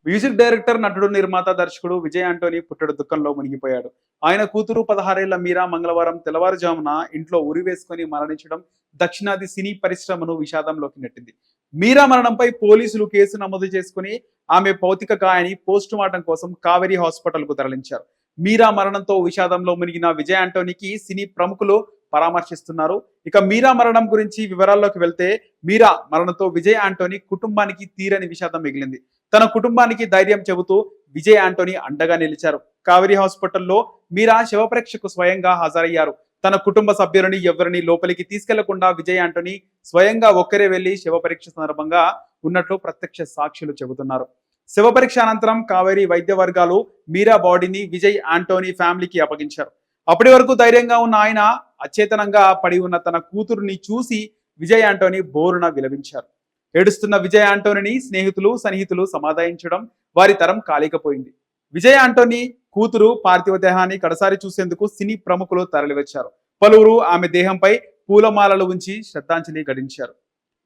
Music director, నటుడు, నిర్మాత, దర్శకుడు విజయ్ ఆంటోనీ పుట్టెడు దుఃఖంలో మునిగిపోయాడు. ఆయన కూతురు 16 ఏళ్ల మీరా మంగళవారం తెల్లవారుజామున ఇంట్లో ఉరివేసుకొని మరణించడం దక్షిణాది సినీ పరిశ్రమను విషాదంలోకి నెట్టింది. మీరా మరణంపై పోలీసులు కేసు నమోదు చేసుకుని ఆమె భౌతిక కాయాన్ని పోస్టుమార్టం కోసం కావేరీ హాస్పిటల్‌కు తరలించారు. మీరా మరణంతో విషాదంలో మునిగిన విజయ్ ఆంటోనీకి సినీ ప్రముఖులు పరామర్శిస్తున్నారు. ఇక మీరా మరణం గురించి వివరాల్లోకి వెళ్తే, మీరా మరణంతో విజయ్ ఆంటోనీ కుటుంబానికి తీరని విషాదం మిగిలింది. తన కుటుంబానికి ధైర్యం చెబుతూ విజయ్ ఆంటోనీ అండగా నిలిచారు. కావేరీ హాస్పిటల్లో మీరా శవపరీక్షకు స్వయంగా హాజరయ్యారు. తన కుటుంబ సభ్యులని ఎవరిని లోపలికి తీసుకెళ్లకుండా విజయ్ ఆంటోనీ స్వయంగా ఒక్కరే వెళ్లి శవపరీక్ష సందర్భంగా ఉన్నట్లు ప్రత్యక్ష సాక్షులు చెబుతున్నారు. శవపరీక్ష అనంతరం కావేరీ వైద్య వర్గాలు మీరా బాడీని విజయ్ ఆంటోనీ ఫ్యామిలీకి అప్పగించారు. అప్పటి వరకు ధైర్యంగా ఉన్న ఆయన అచేతనంగా పడి ఉన్న తన కూతురుని చూసి విజయ్ ఆంటోనీ బోరున విలపించారు. ఏడుస్తున్న విజయ్ ఆంటోనీని స్నేహితులు, సన్నిహితులు సమాధానించడం వారి తరం కాలేకపోయింది. విజయ్ ఆంటోనీ కూతురు పార్థివ దేహాన్ని కడసారి చూసేందుకు సినీ ప్రముఖులు తరలివచ్చారు. పలువురు ఆమె దేహంపై పూలమాలలు ఉంచి శ్రద్ధాంజలి ఘటించారు.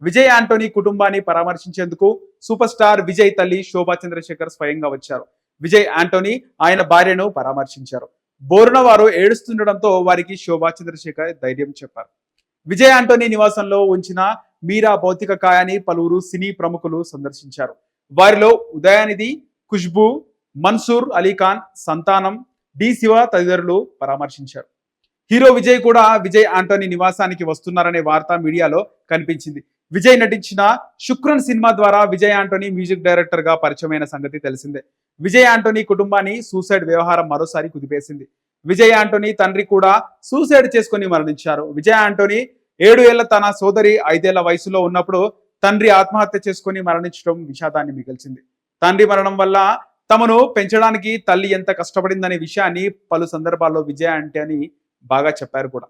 విజయ్ ఆంటోనీ కుటుంబాన్ని పరామర్శించేందుకు సూపర్ స్టార్ విజయ్ తల్లి శోభా చంద్రశేఖర్ స్వయంగా వచ్చారు. విజయ్ ఆంటోనీ ఆయన భార్యను పరామర్శించారు. బోరున వారు ఏడుస్తుండడంతో వారికి శోభా చంద్రశేఖర్ ధైర్యం చెప్పారు. విజయ్ ఆంటోనీ నివాసంలో ఉంచిన మీరా భౌతిక కాయాన్ని పలువురు సినీ ప్రముఖులు సందర్శించారు. వారిలో ఉదయానిధి, ఖుష్బూ, మన్సూర్ అలీఖాన్, సంతానం, డి శివ తదితరులు పరామర్శించారు. హీరో విజయ్ కూడా విజయ్ ఆంటోనీ నివాసానికి వస్తున్నారనే వార్త మీడియాలో కనిపించింది. విజయ్ నటించిన శుక్రన్ సినిమా ద్వారా విజయ్ ఆంటోనీ మ్యూజిక్ డైరెక్టర్ గా పరిచయమైన సంగతి తెలిసిందే. విజయ్ ఆంటోనీ కుటుంబాన్ని సూసైడ్ వ్యవహారం మరోసారి కుదిపేసింది. విజయ్ ఆంటోనీ తండ్రి కూడా సూసైడ్ చేసుకుని మరణించారు. విజయ్ ఆంటోనీ 7 ఏళ్ల తన సోదరి 5 ఏళ్ల వయసులో ఉన్నప్పుడు తండ్రి ఆత్మహత్య చేసుకుని మరణించడం విషాదాన్ని మిగిల్చింది. తండ్రి మరణం వల్ల తమను పెంచడానికి తల్లి ఎంత కష్టపడిందనే విషయాన్ని పలు సందర్భాల్లో విజయ్ ఆంటోనీ బాగా చెప్పారు కూడా.